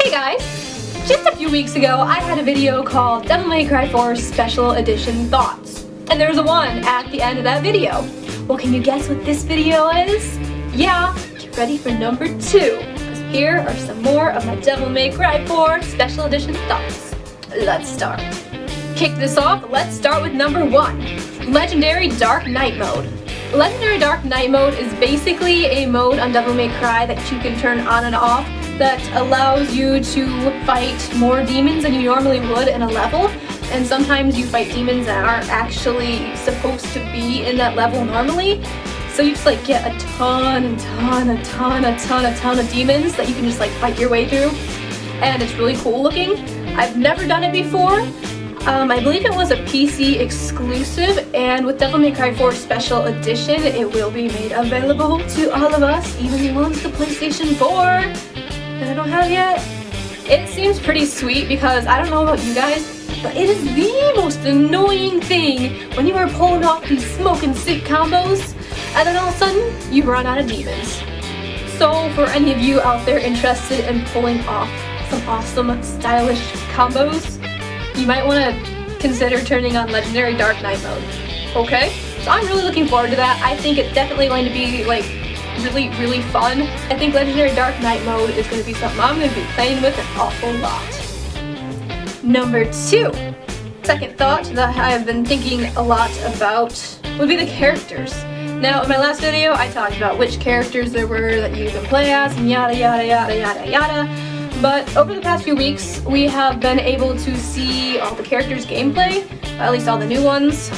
Hey guys! Just a few weeks ago, I had a video called Devil May Cry 4 Special Edition Thoughts. And there was a 1 at the end of that video. Well, can you guess what this video is? Yeah, get ready for number 2. Because here are some more of my Devil May Cry 4 Special Edition Thoughts. Let's start. Kick this off, let's start with number 1. Legendary Dark Night Mode. Legendary Dark Night Mode is basically a mode on Devil May Cry that you can turn on and off that allows you to fight more demons than you normally would in a level. And sometimes you fight demons that aren't actually supposed to be in that level normally. So you just like get a ton of demons that you can just like fight your way through. And it's really cool looking. I've never done it before. I believe it was a PC exclusive, and with Devil May Cry 4 Special Edition, it will be made available to all of us, even the ones with the PlayStation 4 that I don't have yet. It seems pretty sweet because I don't know about you guys, but it is the most annoying thing when you are pulling off these smoking sick combos, and then all of a sudden, you run out of demons. So for any of you out there interested in pulling off some awesome, stylish combos, you might want to consider turning on Legendary Dark Night Mode. Okay? So I'm really looking forward to that. I think it's definitely going to be like really fun. I think Legendary Dark Night Mode is going to be something I'm going to be playing with an awful lot. Number 2. Second thought that I've been thinking a lot about would be the characters. Now, in my last video, I talked about which characters there were that you can play as and yada yada yada yada yada. But over the past few weeks, we have been able to see all the characters' gameplay, at least all the new ones,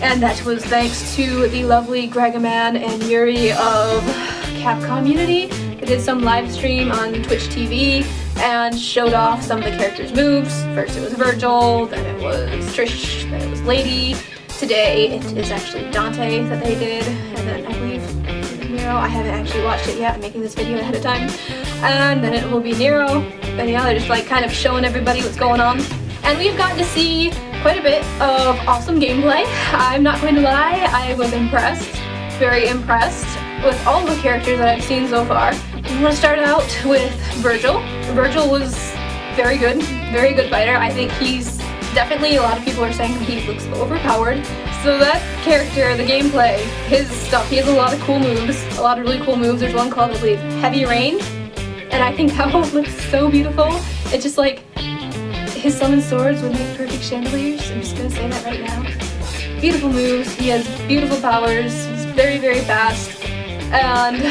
and that was thanks to the lovely Gregaman and Yuri of Capcom Unity. They did some live stream on Twitch TV and showed off some of the characters' moves. First it was Virgil, then it was Trish, then it was Lady. Today it is actually Dante that they did, and then I believe Nero. I haven't actually watched it yet. I'm making this video ahead of time. And then it will be Nero. And yeah, they're just like kind of showing everybody what's going on. And we've gotten to see quite a bit of awesome gameplay. I'm not going to lie, I was impressed. Very impressed with all the characters that I've seen so far. I'm going to start out with Virgil. Virgil was very good fighter. I think he's definitely, a lot of people are saying he looks overpowered. So that character, the gameplay, his stuff, he has a lot of cool moves, a lot of really cool moves. There's one called, I believe, Heavy Rain, and I think that one looks so beautiful. It's just like, his summoned swords would make perfect chandeliers. I'm just gonna say that right now. Beautiful moves, he has beautiful powers, he's very fast, and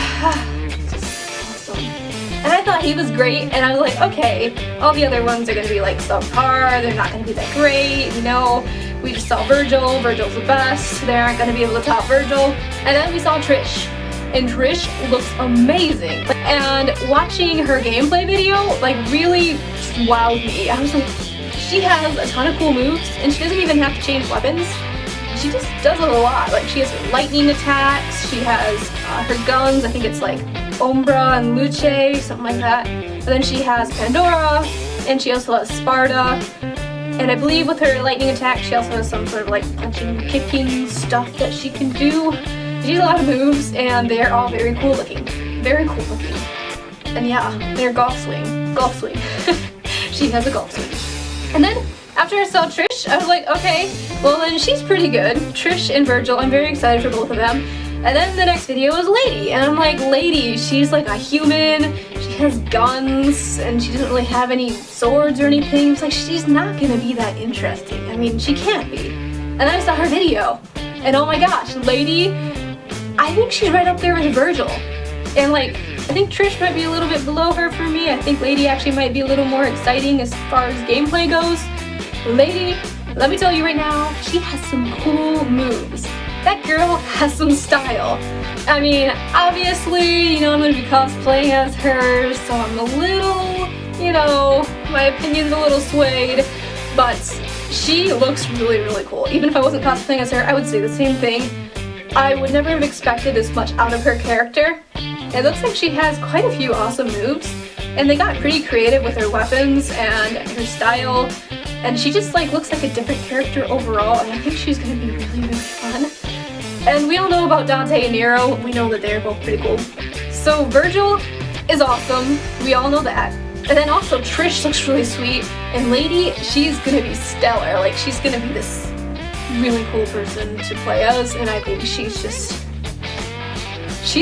just awesome. And I thought he was great, and I was like, okay, all the other ones are gonna be like subpar, they're not gonna be that great, you know. We just saw Virgil, Virgil's the best, they aren't going to be able to top Virgil. And then we saw Trish, and Trish looks amazing. And watching her gameplay video, like, really wowed me. I was like, she has a ton of cool moves, and she doesn't even have to change weapons. She just does it a lot. Like, she has her lightning attacks, she has her guns, I think it's like Umbra and Luce, something like that. And then she has Pandora, and she also has Sparta. And I believe with her lightning attack, she also has some sort of like punching, kicking stuff that she can do. She has a lot of moves, and they're all very cool looking. Very cool looking. And yeah, they're golf swing. She has a golf swing. And then, after I saw Trish, I was like, okay, well then she's pretty good. Trish and Virgil, I'm very excited for both of them. And then the next video was Lady, and I'm like, Lady, she's like a human, she has guns, and she doesn't really have any swords or anything. It's like, she's not gonna be that interesting. I mean, she can't be. And then I saw her video, and oh my gosh, Lady, I think she's right up there with Virgil. And like, I think Trish might be a little bit below her for me. I think Lady actually might be a little more exciting as far as gameplay goes. Lady, let me tell you right now, she has some cool moves. That girl has some style. I mean, obviously, you know, I'm going to be cosplaying as her, so I'm a little, you know, my opinion's a little swayed, but she looks really cool. Even if I wasn't cosplaying as her, I would say the same thing. I would never have expected this much out of her character. It looks like she has quite a few awesome moves, and they got pretty creative with her weapons and her style, and she just like looks like a different character overall, and I think she's going to be really fun. And we all know about Dante and Nero. We know that they're both pretty cool. So Virgil is awesome. We all know that. And then also Trish looks really sweet, and Lady, she's gonna be stellar. Like, she's gonna be this really cool person to play as, and I think she's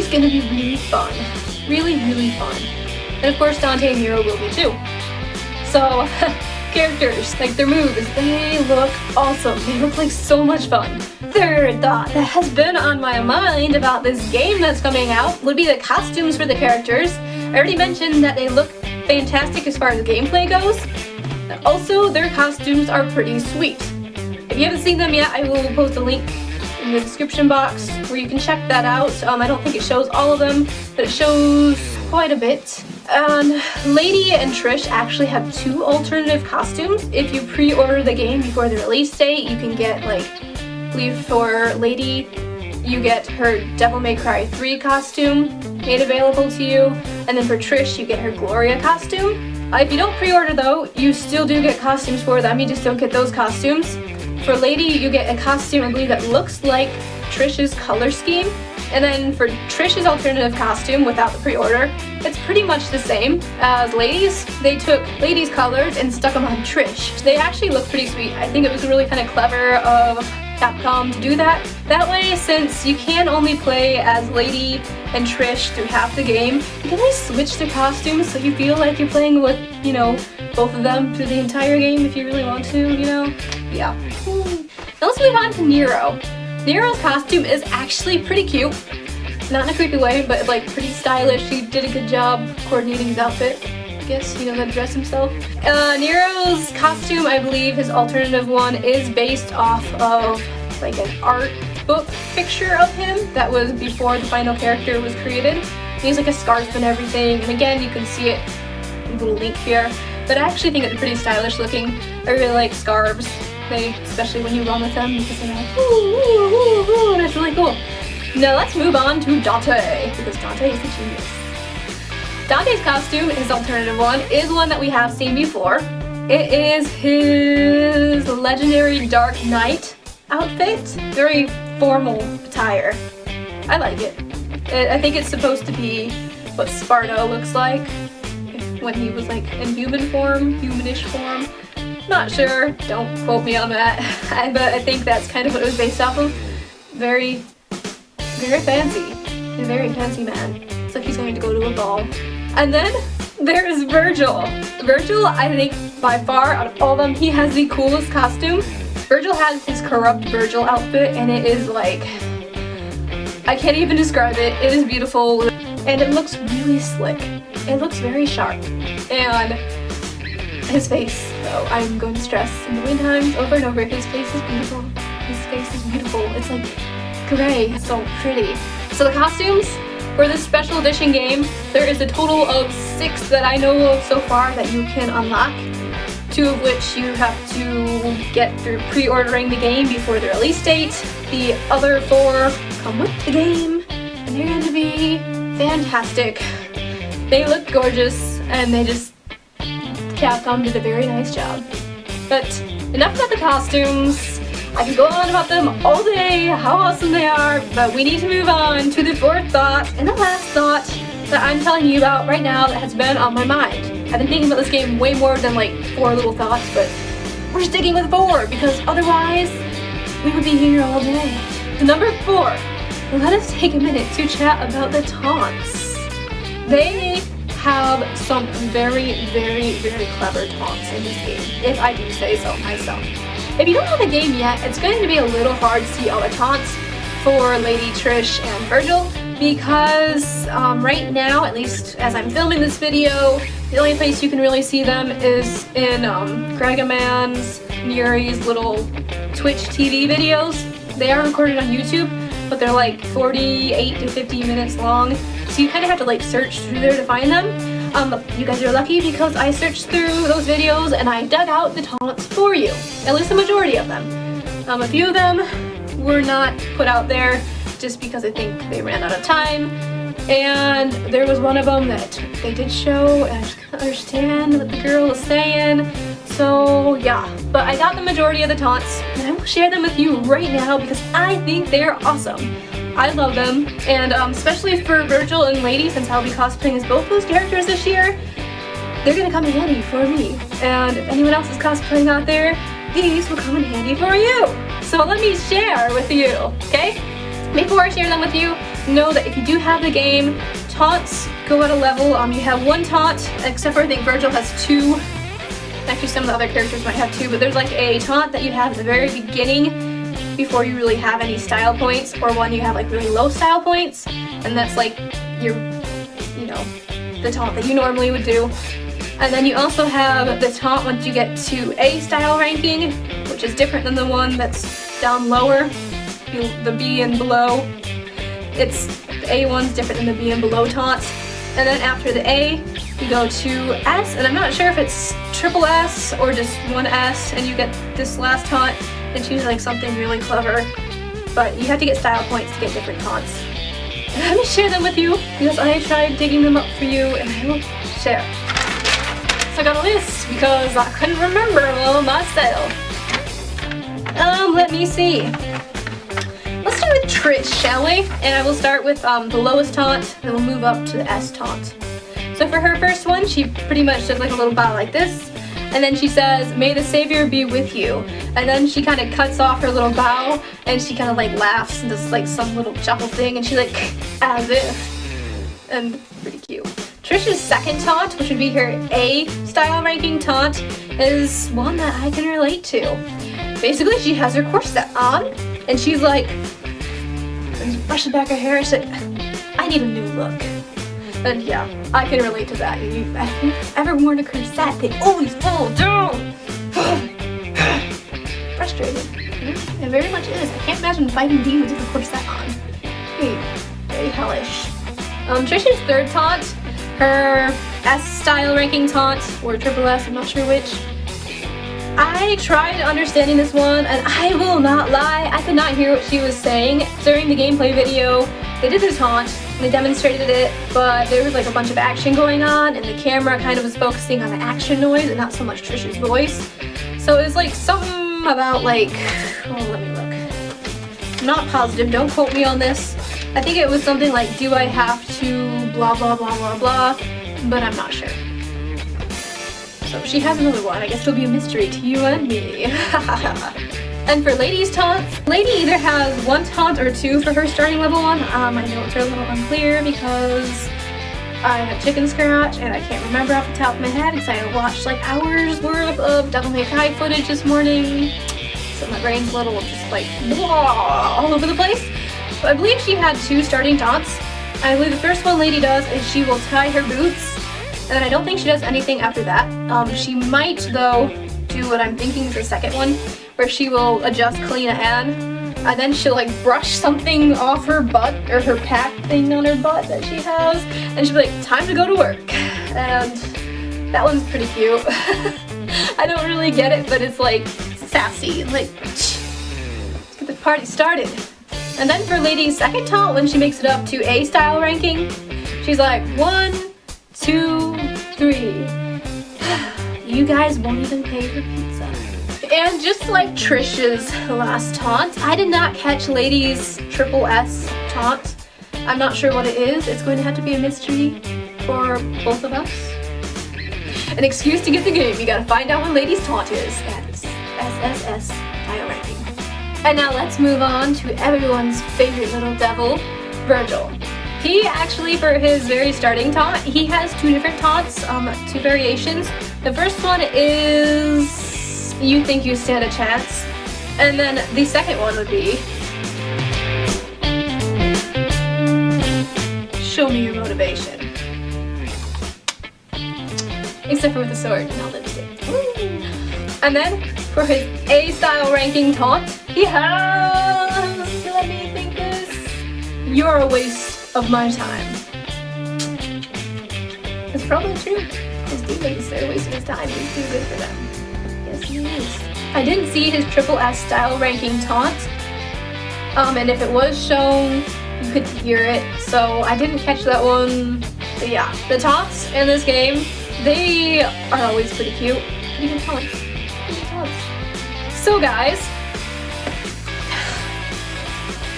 gonna be really fun. Really, really fun. And of course Dante and Nero will be too. So, characters, like their moves, they look awesome. They look like so much fun. Third thought that has been on my mind about this game that's coming out would be the costumes for the characters. I already mentioned that they look fantastic as far as gameplay goes. Also, their costumes are pretty sweet. If you haven't seen them yet, I will post a link in the description box where you can check that out. I don't think it shows all of them, but it shows quite a bit. And Lady and Trish actually have 2 alternative costumes. If you pre-order the game before the release date, you can get, like, I believe for Lady, you get her Devil May Cry 3 costume made available to you, and then for Trish, you get her Gloria costume. If you don't pre-order though, you still do get costumes for them, you just don't get those costumes. For Lady, you get a costume, I believe, that looks like Trish's color scheme. And then for Trish's alternative costume, without the pre-order, it's pretty much the same as Lady's. They took Lady's colors and stuck them on Trish. They actually look pretty sweet. I think it was really kind of clever of Capcom to do that. That way, since you can only play as Lady and Trish through half the game, you can always switch their costumes so you feel like you're playing with, you know, both of them through the entire game if you really want to, you know? Yeah. Now let's move on to Nero. Nero's costume is actually pretty cute. Not in a creepy way, but like pretty stylish. He did a good job coordinating his outfit. I guess, you know, how to dress himself. Nero's costume, I believe his alternative one, is based off of like an art book picture of him that was before the final character was created. He has like a scarf and everything, and again, you can see it in a little link here. But I actually think it's pretty stylish looking. I really like scarves. Especially when you run with them, because they're like, ooh, and it's really cool. Now let's move on to Dante, because Dante is a genius. Dante's costume, his alternative one, is one that we have seen before. It is his legendary Dark Knight outfit. Very formal attire. I like it. I think it's supposed to be what Sparta looks like when he was like in human form, humanish form. Not sure, don't quote me on that, but I think that's kind of what it was based off of. Very, very fancy. A very fancy man. It's like he's going to go to a ball. And then there's Virgil. Virgil, I think by far out of all of them, he has the coolest costume. Virgil has his Corrupt Virgil outfit, and it is like, I can't even describe it. It is beautiful, and it looks really slick. It looks very sharp. And his face, though, I'm going to stress in the wind times over and over, his face is beautiful. His face is beautiful. It's like gray, it's so pretty. So the costumes for this special edition game, there is a total of 6 that I know of so far that you can unlock. 2 of which you have to get through pre-ordering the game before the release date. The other 4 come with the game, and they're going to be fantastic. They look gorgeous, and they just, Capcom did a very nice job. But enough about the costumes. I could go on about them all day, how awesome they are, but we need to move on to the 4th thought and the last thought that I'm telling you about right now that has been on my mind. I've been thinking about this game way more than like 4 little thoughts, but we're sticking with 4 because otherwise we would be here all day. So number 4, let us take a minute to chat about the taunts. They have some very, very, very clever taunts in this game, if I do say so myself. If you don't have the game yet, it's going to be a little hard to see all the taunts for Lady, Trish, and Virgil, because right now, at least as I'm filming this video, the only place you can really see them is in Gregaman's, Yuri's little Twitch TV videos. They are recorded on YouTube, but they're like 48 to 50 minutes long, so you kind of have to like search through there to find them. You guys are lucky because I searched through those videos and I dug out the taunts for you, at least the majority of them. A few of them were not put out there just because I think they ran out of time, and there was one of them that they did show and I just couldn't understand what the girl was saying. So yeah, but I got the majority of the taunts and I will share them with you right now because I think they're awesome. I love them, and especially for Virgil and Lady, since I'll be cosplaying as both those characters this year, they're gonna come in handy for me. And if anyone else is cosplaying out there, these will come in handy for you. So let me share with you, okay? Before I share them with you, know that if you do have the game, taunts go at a level. You have one taunt, except for I think Virgil has two. Actually, some of the other characters might have two, but there's like a taunt that you have at the very beginning before you really have any style points, or one you have like really low style points, and that's like your, you know, the taunt that you normally would do. And then you also have the taunt once you get to A style ranking, which is different than the one that's down lower, the B and below. The A one's different than the B and below taunts. And then after the A, you go to S, and I'm not sure if it's triple S or just one S, and you get this last taunt. It's usually like something really clever, but you have to get style points to get different taunts. And let me share them with you, because I tried digging them up for you, and I will share. So I got a list, because I couldn't remember them all myself. Let me see. Let's start with Trish, shall we? And I will start with the lowest taunt, and we'll move up to the S taunt. So for her first one, she pretty much does like a little bow like this, and then she says, "May the Savior be with you." And then she kind of cuts off her little bow, and she kind of like laughs and does like some little chuckle thing, and she like, as if. And pretty cute. Trish's second taunt, which would be her A style ranking taunt, is one that I can relate to. Basically, she has her corset on, and she's like, brushing back her hair, and she's like, "I need a new look." And yeah, I can relate to that. If you've ever worn a corset, they always fall down. Frustrating. It very much is. I can't imagine fighting demons with a corset on. Very hellish. Trish's third taunt, her S style ranking taunt, or triple S, I'm not sure which. I tried understanding this one, and I will not lie, I could not hear what she was saying. During the gameplay video, they did their taunt, and they demonstrated it, but there was like a bunch of action going on, and the camera kind of was focusing on the action noise and not so much Trish's voice. So it was like something about like, oh, let me look. I'm not positive, don't quote me on this. I think it was something like, "Do I have to blah blah blah blah blah," but I'm not sure. So she has another one. I guess it'll be a mystery to you and me. And for Lady's taunts, Lady either has one taunt or two for her starting level one. My notes are a little unclear because I have chicken scratch and I can't remember off the top of my head because I watched like hours worth of Devil May Cry footage this morning. So my brain's a little just like blah, all over the place. But I believe she had two starting taunts. I believe the first one Lady does is she will tie her boots. And then I don't think she does anything after that. She might, though, do what I'm thinking is the second one, where she will adjust clean a hand, and then she'll like brush something off her butt, or her pack thing on her butt that she has, and she'll be like, "Time to go to work." And that one's pretty cute. I don't really get it, but it's like sassy, like, let's get the party started. And then for Lady's second taunt, when she makes it up to A style ranking, she's like, 1, 2, 3. You guys won't even pay for pizza. And just like Trish's last taunt, I did not catch Lady's triple S taunt. I'm not sure what it is. It's going to have to be a mystery for both of us. An excuse to get the game. You gotta find out what Lady's taunt is at SSS style ranking. And now let's move on to everyone's favorite little devil, Virgil. He actually, for his very starting taunt, he has two different taunts, two variations. The first one is, "You think you stand a chance," and then the second one would be, "Show me your motivation." Except for with the sword, not lipstick. Woo. And then for his A style ranking taunt, he has, let me think this, "You're a waste of my time." It's probably true. His demons, they're wasting his time. He's too good for them. Yes, he is. I didn't see his triple S style ranking taunt. And if it was shown, you could hear it. So I didn't catch that one. But yeah, the taunts in this game, they are always pretty cute. Pretty good taunts. Pretty good taunts. So guys,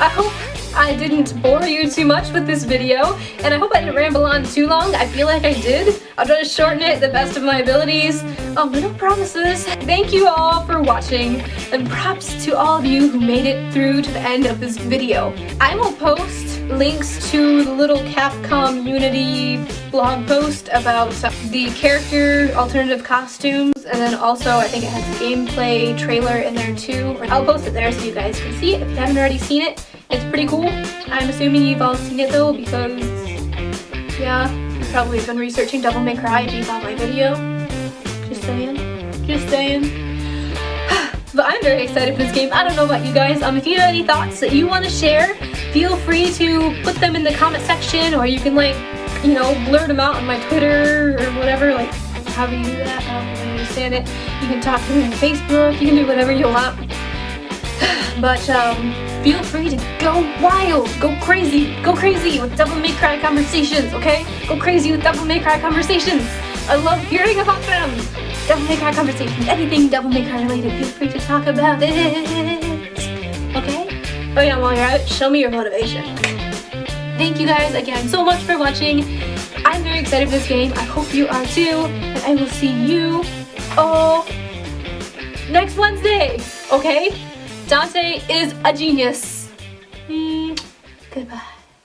I hope I didn't bore you too much with this video, and I hope I didn't ramble on too long. I feel like I did. I'll try to shorten it the best of my abilities. No promises. Thank you all for watching, and props to all of you who made it through to the end of this video. I will post links to the little Capcom Unity blog post about the character alternative costumes, and then also I think it has a gameplay trailer in there too. I'll post it there so you guys can see it if you haven't already seen it. It's pretty cool. I'm assuming you've all seen it though, because yeah, you probably have been researching Devil May Cry if you saw my video. Just saying. Just saying. But I'm very excited for this game. I don't know about you guys. If you have any thoughts that you want to share, feel free to put them in the comment section, or you can, like, you know, blurt them out on my Twitter or whatever, like however you do that. I don't really understand it. You can talk to me on Facebook. You can do whatever you want. But feel free to go wild, go crazy with Devil May Cry conversations, okay? Go crazy with Devil May Cry conversations. I love hearing about them. Devil May Cry conversations, anything Devil May Cry related, feel free to talk about it, okay? Oh yeah, while you're at it, show me your motivation. Thank you guys again so much for watching. I'm very excited for this game. I hope you are too, and I will see you all next Wednesday, okay? Dante is a genius. Goodbye.